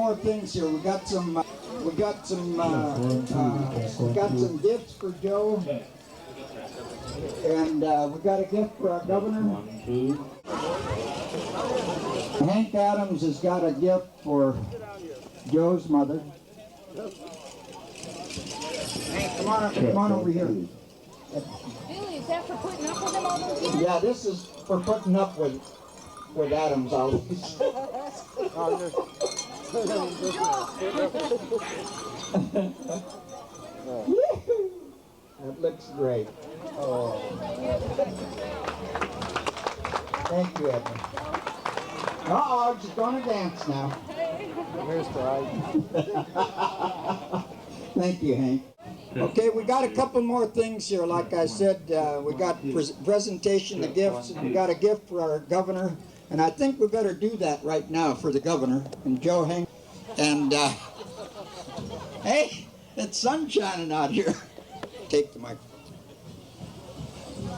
more things here. We got some gifts for Joe, and we got a gift for our governor. Hank Adams has got a gift for Joe's mother. Hank, come on over here. Really, is that for putting up with him all those years? Yeah, this is for putting up with Adams always. That looks great. Oh. Thank you, Edna. Uh-oh, she's going to dance now. Here's Pride. Thank you, Hank. Okay, we got a couple more things here. Like I said, we got presentation of gifts. We got a gift for our governor, and I think we better do that right now for the governor. And Joe, hang. And hey, it's sun shining out here. Take the microphone.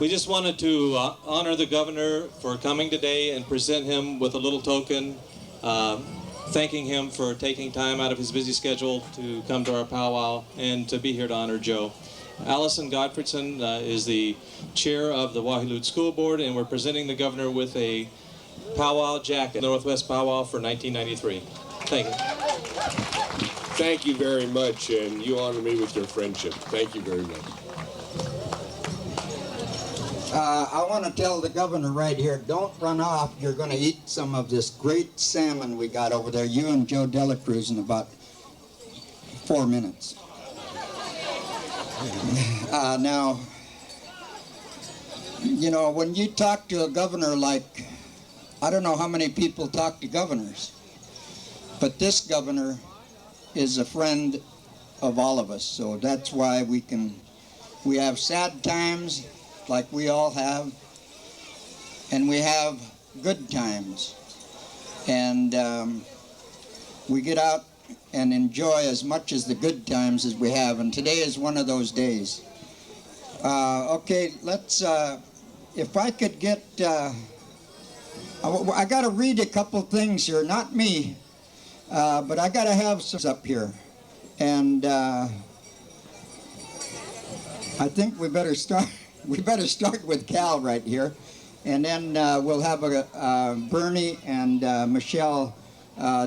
We just wanted to honor the governor for coming today and present him with a little token, thanking him for taking time out of his busy schedule to come to our powwow and to be here to honor Joe. Alison Gottfriedson is the chair of the WaHeLut School Board, and we're presenting the governor with a powwow jacket, Northwest PowWow for 1993. Thank you. Thank you very much, and you honor me with your friendship. Thank you very much. I want to tell the governor right here, don't run off. You're going to eat some of this great salmon we got over there, you and Joe DeLaCruz, in about 4 minutes. Now, you know, when you talk to a governor like, I don't know how many people talk to governors, but this governor is a friend of all of us, so that's why we have sad times, like we all have, and we have good times, and we get out and enjoy as much as the good times as we have, and today is one of those days. Okay, let's, if I could get, I got to read a couple things here, not me, but I got to have some up here, and I think we better start. We better start with Cal right here, and then we'll have Bernie and Michelle,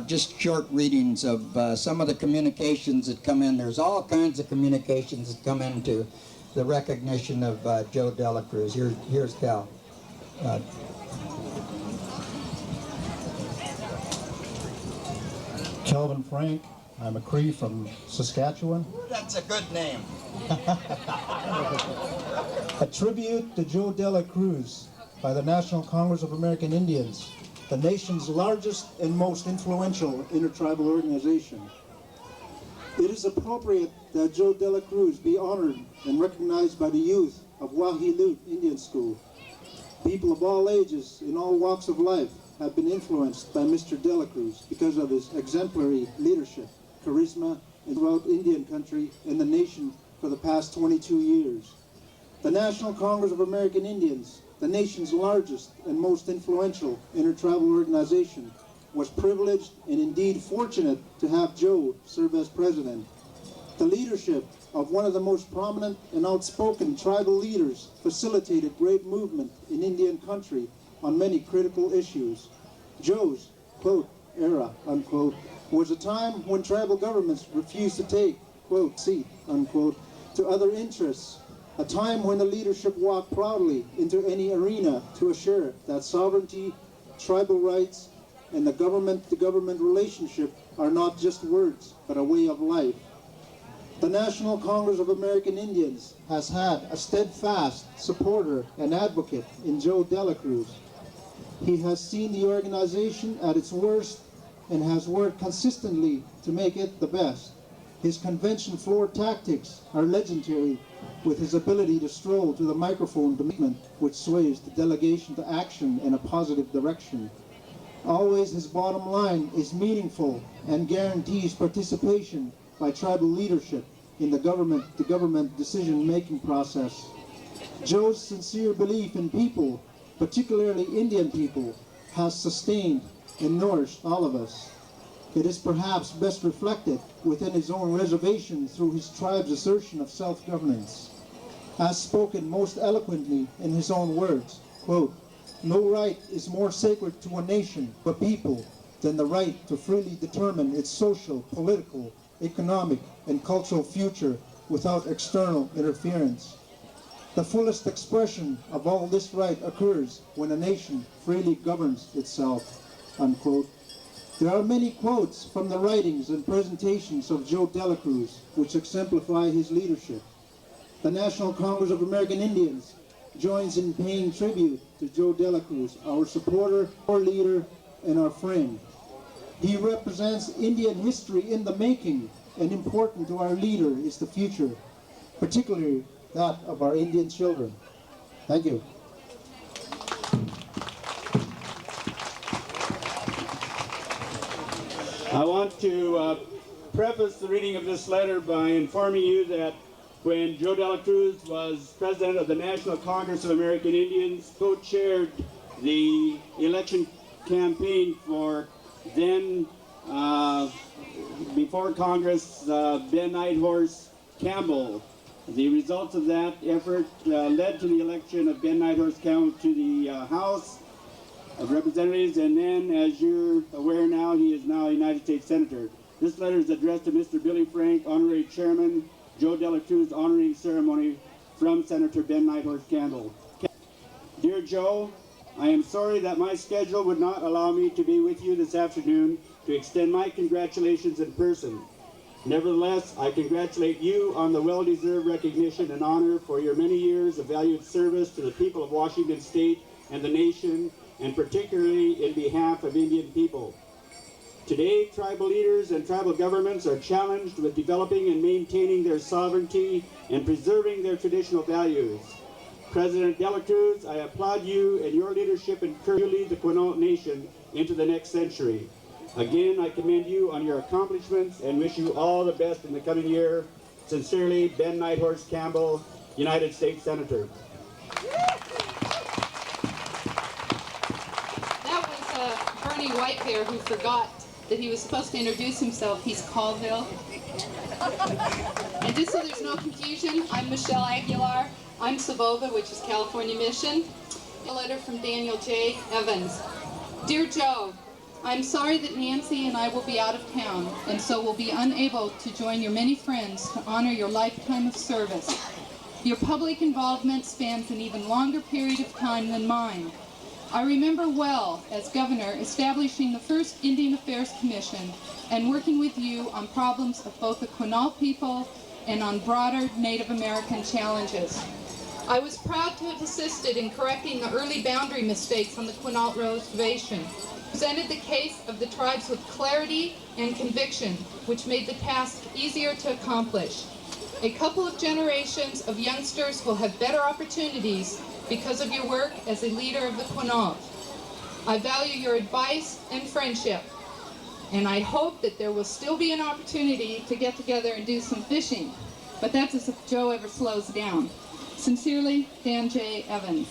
just short readings of some of the communications that come in. There's all kinds of communications that come into the recognition of Joe DeLaCruz. Here's Cal. Kelvin Frank, I'm a Cree from Saskatchewan. That's a good name. A tribute to Joe DeLaCruz by the National Congress of American Indians, the nation's largest and most influential intertribal organization. It is appropriate that Joe DeLaCruz be honored and recognized by the youth of WaHeLut Indian School. People of all ages, in all walks of life, have been influenced by Mr. DeLaCruz because of his exemplary leadership, charisma, and throughout Indian country and the nation for the past 22 years. The National Congress of American Indians, the nation's largest and most influential intertribal organization, was privileged and indeed fortunate to have Joe serve as president. The leadership of one of the most prominent and outspoken tribal leaders facilitated great movement in Indian country on many critical issues. Joe's, quote, era, unquote, was a time when tribal governments refused to take, quote, seat, unquote, to other interests. A time when the leadership walked proudly into any arena to assure that sovereignty, tribal rights, and the government-to-government relationship are not just words, but a way of life. The National Congress of American Indians has had a steadfast supporter and advocate in Joe DeLaCruz. He has seen the organization at its worst and has worked consistently to make it the best. His convention floor tactics are legendary, with his ability to stroll to the microphone commitment which sways the delegation to action in a positive direction. Always his bottom line is meaningful and guarantees participation by tribal leadership in the government-to-government decision-making process. Joe's sincere belief in people, particularly Indian people, has sustained and nourished all of us. It is perhaps best reflected within his own reservation through his tribe's assertion of self-governance. As spoken most eloquently in his own words, quote, "No right is more sacred to a nation, a people, than the right to freely determine its social, political, economic, and cultural future without external interference. The fullest expression of all this right occurs when a nation freely governs itself," unquote. There are many quotes from the writings and presentations of Joe DeLaCruz which exemplify his leadership. The National Congress of American Indians joins in paying tribute to Joe DeLaCruz, our supporter, our leader, and our friend. He represents Indian history in the making, and important to our leader is the future, particularly that of our Indian children. Thank you. I want to preface the reading of this letter by informing you that when Joe DeLaCruz was president of the National Congress of American Indians, co-chaired the election campaign for then, before Congress, Ben Nighthorse Campbell. The results of that effort led to the election of Ben Nighthorse Campbell to the House of Representatives, and then, as you're aware now, he is now a United States Senator. This letter is addressed to Mr. Billy Frank, Honorary Chairman, Joe DeLaCruz honoring ceremony from Senator Ben Nighthorse Campbell. Dear Joe, I am sorry that my schedule would not allow me to be with you this afternoon to extend my congratulations in person. Nevertheless, I congratulate you on the well-deserved recognition and honor for your many years of valued service to the people of Washington State and the nation, and particularly in behalf of Indian people. Today, tribal leaders and tribal governments are challenged with developing and maintaining their sovereignty and preserving their traditional values. President DeLaCruz, I applaud you and your leadership and encourage you to lead the Quinault Nation into the next century. Again, I commend you on your accomplishments and wish you all the best in the coming year. Sincerely, Ben Nighthorse Campbell, United States Senator. That was Bernie Whitebear, who forgot that he was supposed to introduce himself. He's Colville. And just so there's no confusion, I'm Michelle Aguilar. I'm Savova, which is California Mission. A letter from Daniel J. Evans. Dear Joe, I'm sorry that Nancy and I will be out of town, and so will be unable to join your many friends to honor your lifetime of service. Your public involvement spans an even longer period of time than mine. I remember well, as governor, establishing the first Indian Affairs Commission and working with you on problems of both the Quinault people and on broader Native American challenges. I was proud to have assisted in correcting the early boundary mistakes on the Quinault Reservation, presented the case of the tribes with clarity and conviction, which made the task easier to accomplish. A couple of generations of youngsters will have better opportunities because of your work as a leader of the Quinault. I value your advice and friendship, and I hope that there will still be an opportunity to get together and do some fishing, but that's if Joe ever slows down. Sincerely, Dan J. Evans.